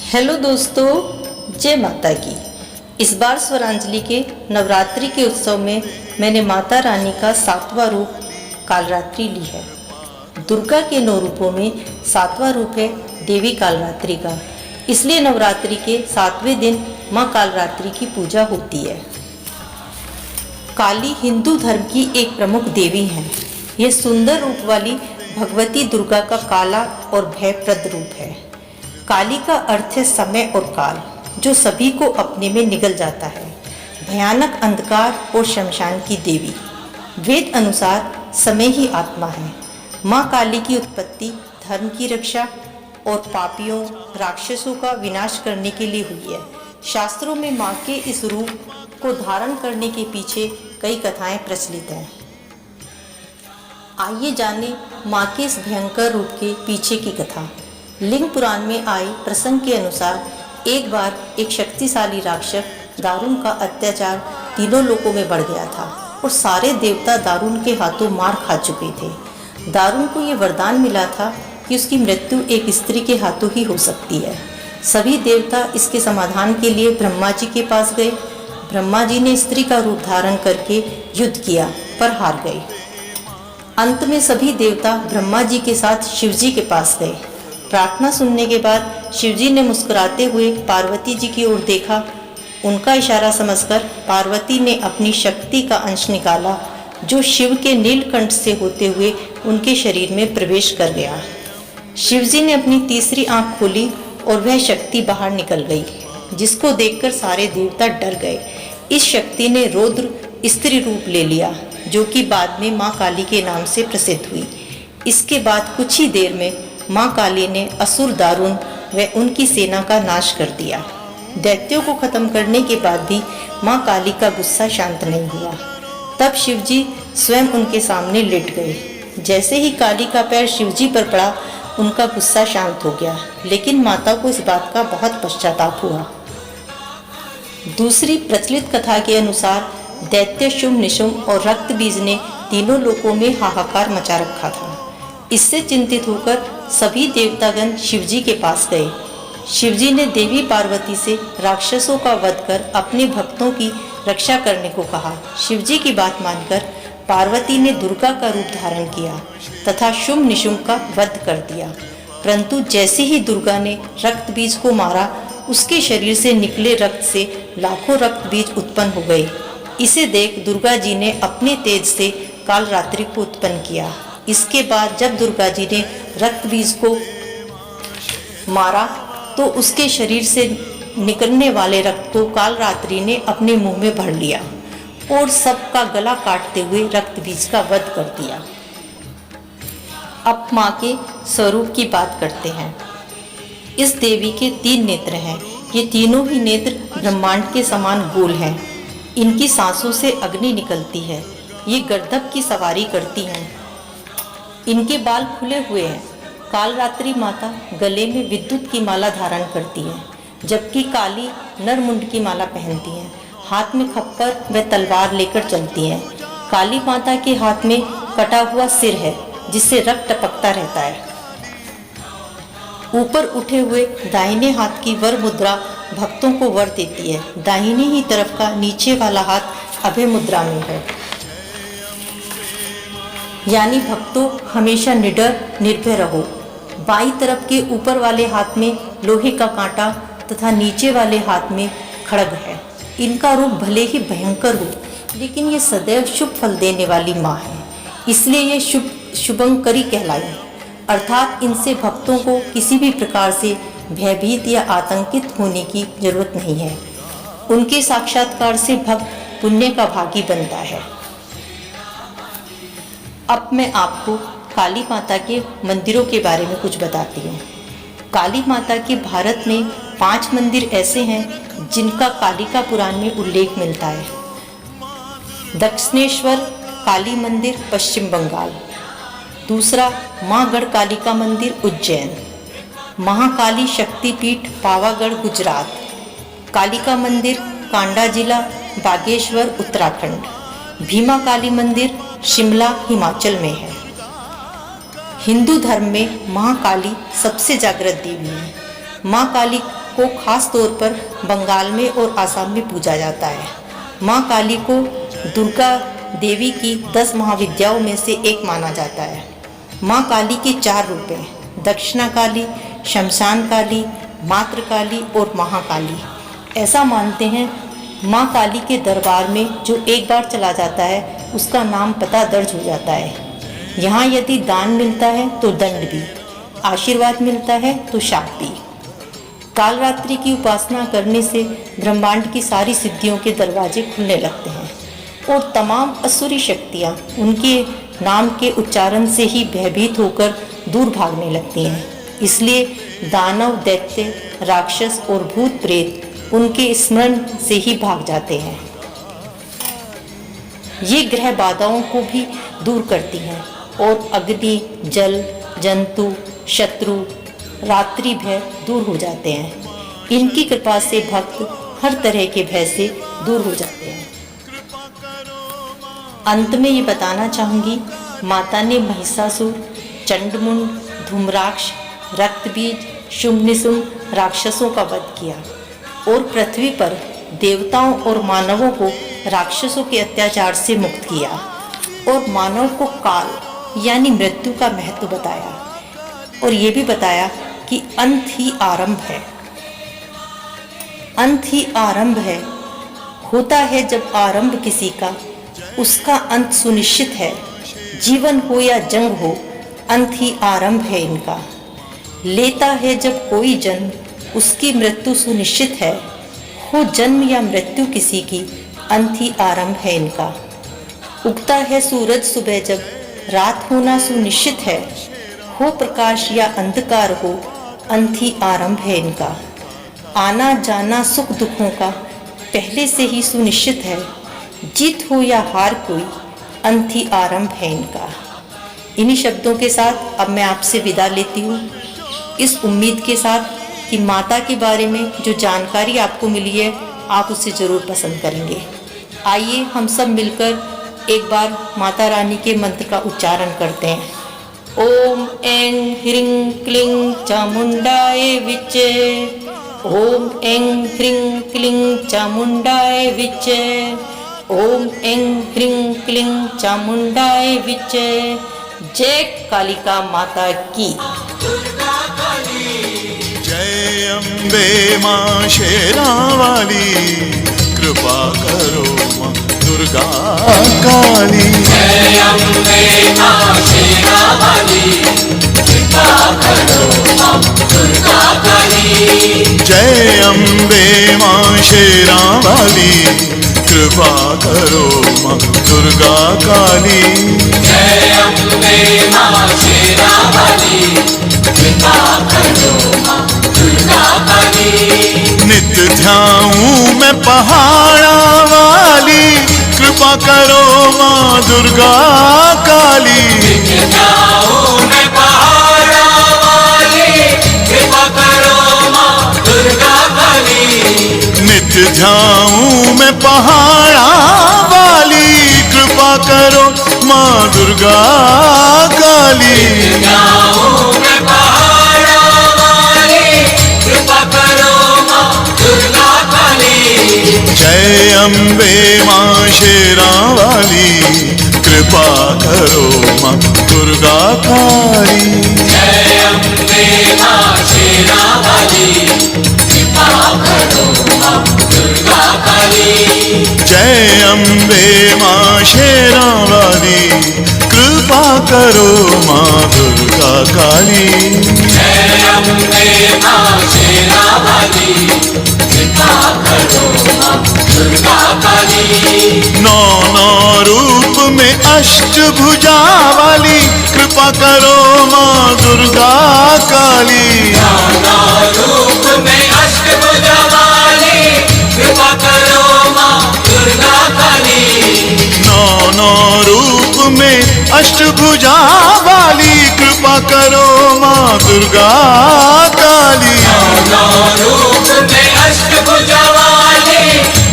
Hello दोस्तों, जय माता की। इस बार स्वरांजलि के नवरात्रि के उत्सव में मैंने माता रानी का 7वां रूप कालरात्रि ली है। दुर्गा के 9 रूपों में 7वां रूप है देवी कालरात्रि का, इसलिए नवरात्रि के 7वें दिन माँ कालरात्रि की पूजा होती है। काली हिंदू धर्म की एक प्रमुख देवी हैं। यह सुंदर रूप वाली भगवती दुर्गा का काला और भयप्रद रूप है। काली का अर्थ है समय और काल, जो सभी को अपने में निगल जाता है। भयानक अंधकार और शमशान की देवी। वेद अनुसार समय ही आत्मा है। माँ काली की उत्पत्ति धर्म की रक्षा और पापियों राक्षसों का विनाश करने के लिए हुई है। शास्त्रों में माँ के इस रूप को धारण करने के पीछे कई कथाएं प्रचलित हैं। आइए जानें माँ के इस भयंकर रूप के पीछे की कथा। लिंग पुराण में आए प्रसंग के अनुसार एक बार एक शक्तिशाली राक्षस दारुण का अत्याचार तीनों लोकों में बढ़ गया था और सारे देवता दारुण के हाथों मार खा चुके थे। दारुण को ये वरदान मिला था कि उसकी मृत्यु एक स्त्री के हाथों ही हो सकती है। सभी देवता इसके समाधान के लिए ब्रह्मा जी के पास गए। ब्रह्मा जी ने स्त्री का रूप धारण करके युद्ध किया पर हार गए। अंत में सभी देवता ब्रह्मा जी के साथ शिव जी के पास गए। प्रार्थना सुनने के बाद शिवजी ने मुस्कुराते हुए पार्वती जी की ओर देखा। उनका इशारा समझकर पार्वती ने अपनी शक्ति का अंश निकाला, जो शिव के नीलकंठ से होते हुए उनके शरीर में प्रवेश कर गया। शिवजी ने अपनी तीसरी आंख खोली और वह शक्ति बाहर निकल गई, जिसको देखकर सारे देवता डर गए। इस शक्ति ने रौद्र स्त्री रूप ले लिया, जो कि बाद में माँ काली के नाम से प्रसिद्ध हुई। इसके बाद कुछ ही देर में माँ काली ने असुर दारुण व उनकी सेना का नाश कर दिया। दैत्यों को खत्म करने के बाद भी माँ काली का गुस्सा शांत नहीं हुआ। तब शिवजी स्वयं उनके सामने लेट गए। जैसे ही काली का पैर शिवजी पर पड़ा, उनका गुस्सा शांत हो गया, लेकिन माता को इस बात का बहुत पश्चाताप हुआ। दूसरी प्रचलित कथा के अनुसार दैत्य शुंभ निशुंभ और रक्त बीज ने तीनों लोकों में हाहाकार मचा रखा था। इससे चिंतित होकर सभी देवतागण शिवजी के पास गए। शिवजी ने देवी पार्वती से राक्षसों का वध कर अपने भक्तों की रक्षा करने को कहा। शिवजी की बात मानकर पार्वती ने दुर्गा का रूप धारण किया तथा शुंभ निशुंभ का वध कर दिया। परंतु जैसे ही दुर्गा ने रक्त बीज को मारा, उसके शरीर से निकले रक्त से लाखों रक्त बीज उत्पन्न हो गए। इसे देख दुर्गा जी ने अपने तेज से कालरात्रि को उत्पन्न किया। इसके बाद जब दुर्गा जी ने रक्त बीज को मारा, तो उसके शरीर से निकलने वाले रक्त को कालरात्रि ने अपने मुंह में भर लिया और सबका गला काटते हुए रक्त बीज का वध कर दिया। अब माँ के स्वरूप की बात करते हैं। इस देवी के 3 नेत्र हैं। ये तीनों ही नेत्र ब्रह्मांड के समान गोल हैं। इनकी सांसों से अग्नि निकलती है। ये गर्दभ की सवारी करती हैं। इनके बाल खुले हुए हैं। कालरात्रि माता गले में विद्युत की माला धारण करती है, जबकि काली नरमुंड की माला पहनती हैं। हाथ में खप्पर व तलवार लेकर चलती हैं। काली माता के हाथ में कटा हुआ सिर है, जिससे रक्त टपकता रहता है। ऊपर उठे हुए दाहिने हाथ की वर मुद्रा भक्तों को वर देती है। दाहिनी ही तरफ का नीचे वाला हाथ अभय मुद्रा में है, यानी भक्तों हमेशा निडर निर्भय रहो। बाईं तरफ के ऊपर वाले हाथ में लोहे का कांटा तथा नीचे वाले हाथ में खड्ग है। इनका रूप भले ही भयंकर हो, लेकिन ये सदैव शुभ फल देने वाली माँ है, इसलिए ये शुभंकरी कहलाई। अर्थात इनसे भक्तों को किसी भी प्रकार से भयभीत या आतंकित होने की जरूरत नहीं है। उनके साक्षात्कार से भक्त पुण्य का भागी बनता है। अब मैं आपको काली माता के मंदिरों के बारे में कुछ बताती हूँ। काली माता के भारत में 5 मंदिर ऐसे हैं जिनका कालिका पुराण में उल्लेख मिलता है। दक्षिणेश्वर काली मंदिर पश्चिम बंगाल। दूसरा महागढ़ कालिका मंदिर उज्जैन। महाकाली शक्तिपीठ पावागढ़ गुजरात। कालिका मंदिर कांडा जिला बागेश्वर उत्तराखंड। भीमा काली मंदिर शिमला हिमाचल में है। हिंदू धर्म में महाकाली सबसे जागृत देवी है। माँ काली को खास तौर पर बंगाल में और आसाम में पूजा जाता है। माँ काली को दुर्गा देवी की 10 महाविद्याओं में से एक माना जाता है। माँ काली के 4 रूप हैं, दक्षिणा काली, शमशान काली, मातृ काली और महाकाली। ऐसा मानते हैं माँ काली के दरबार में जो एक बार चला जाता है उसका नाम पता दर्ज हो जाता है। यहाँ यदि दान मिलता है तो दंड भी, आशीर्वाद मिलता है तो शाप भी। कालरात्रि की उपासना करने से ब्रह्मांड की सारी सिद्धियों के दरवाजे खुलने लगते हैं और तमाम असुरी शक्तियाँ उनके नाम के उच्चारण से ही भयभीत होकर दूर भागने लगती हैं। इसलिए दानव, दैत्य, राक्षस और भूत प्रेत उनके स्मरण से ही भाग जाते हैं। ये ग्रह बाधाओं को भी दूर करती हैं और अग्नि, जल, जंतु, शत्रु, रात्रि भय दूर हो जाते हैं। इनकी कृपा से भक्त हर तरह के भय से दूर हो जाते हैं। अंत में ये बताना चाहूँगी, माता ने महिषासुर, चंडमुंड, धूम्राक्ष, रक्तबीज, शुंभ निशुंभ राक्षसों का वध किया और पृथ्वी पर देवताओं और मानवों को राक्षसों के अत्याचार से मुक्त किया और मानव को काल यानी मृत्यु का महत्व बताया और ये भी बताया कि अंत ही आरंभ है। अंत ही आरंभ है। होता है जब आरंभ किसी का, उसका अंत सुनिश्चित है। जीवन हो या जंग हो, अंत ही आरंभ है इनका। लेता है जब कोई जन्म, उसकी मृत्यु सुनिश्चित है। हो जन्म या मृत्यु किसी की, अंत ही आरंभ है इनका। उगता है सूरज सुबह जब, रात होना सुनिश्चित है। हो प्रकाश या अंधकार हो, अंत ही आरंभ है इनका। आना जाना सुख दुखों का पहले से ही सुनिश्चित है। जीत हो या हार कोई, अंत ही आरंभ है इनका। इन्हीं शब्दों के साथ अब मैं आपसे विदा लेती हूँ, इस उम्मीद के साथ कि माता के बारे में जो जानकारी आपको मिली है आप उसे ज़रूर पसंद करेंगे। आइए हम सब मिलकर एक बार माता रानी के मंत्र का उच्चारण करते हैं। ओम ऐं ह्रीं क्लीं चामुंडाय विचे, ओम ऐं ह्रीं क्लीं चामुंडाय विचे, ओम ऐं ह्रीं क्लीं चामुंडाय विचे। जय कालिका माता की। जय अम्बे माँ शेरा वाली, कृपा करो माँ दुर्गा काली। जय अम्बे माँ शेरा वाली, कृपा करो माँ दुर्गा काली। जय अम्बे माँ शेरा वाली, कृपा करो माँ दुर्गा काली। जय अम्बे माँ शेरा वाली, कृपा करो माँ दुर्गा काली। नित्य ध्याऊं मैं पहाड़ा वाली, कृपा करो माँ दुर्गा काली। नित्य ध्याऊं मैं पहाड़ा वाली, कृपा करो माँ दुर्गा काली। नित्य ध्याऊं मैं पहाड़ा वाली, कृपा करो माँ दुर्गा काली। जाऊं मैं पहाड़ा वाली, कृपा करो माँ दुर्गा काली। जय अम्बे माँ शेरा वाली, कृपा करो माँ दुर्गा काली। जय अम्बे माँ शेरा वाली, कृपा करो माँ दुर्गा काली। जय अम्बे माँ शेरा वाली, कृपा करो माँ दुर्गा काली। जय अम्बे माँ शेरा वाली, कृपा करो माँ दुर्गा काली। नौ नौ रूप में अष्टभुजा वाली, कृपा करो माँ दुर्गा काली। नाना रूप में अष्टभुजा वाली, कृपा करो माँ दुर्गा काली। नौ नौ रूप में अष्टभुजा वाली, कृपा करो माँ दुर्गा काली। नाना रूप में अष्टभुजा वाली,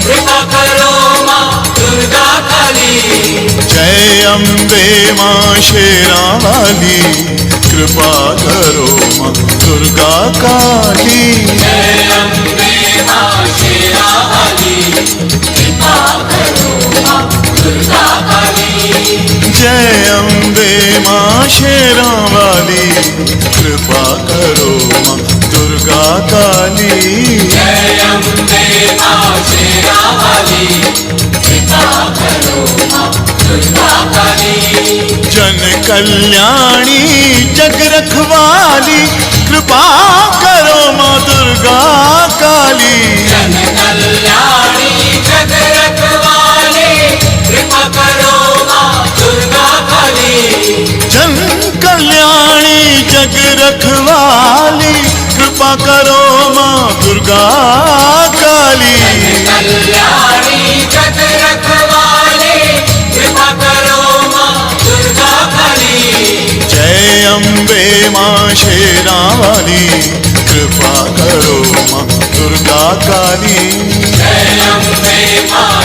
कृपा करो माँ दुर्गा काली। जय अम्बे माँ शेरा वाली, कृपा करो माँ दुर्गा काली। जय जय अम्बे माँ शेरों वाली, कृपा करो माँ दुर्गा काली। जय अम्बे माँ शेरा वाली, कृपा करो माँ दुर्गा काली। जन कल्याणी जग रखवाली, कृपा करो माँ दुर्गा काली। जन कल्याणी जग रखवाली, कृपा करो माँ दुर्गा काली। जन कल्याणी जग रखवाली, कृपा करो माँ दुर्गा काली। कल्याणी जग रखवाली, कृपा करो माँ दुर्गा काली। जय अम्बे माँ शेरा वाली, कृपा करो माँ दुर्गा काली। जय अम्बे माँ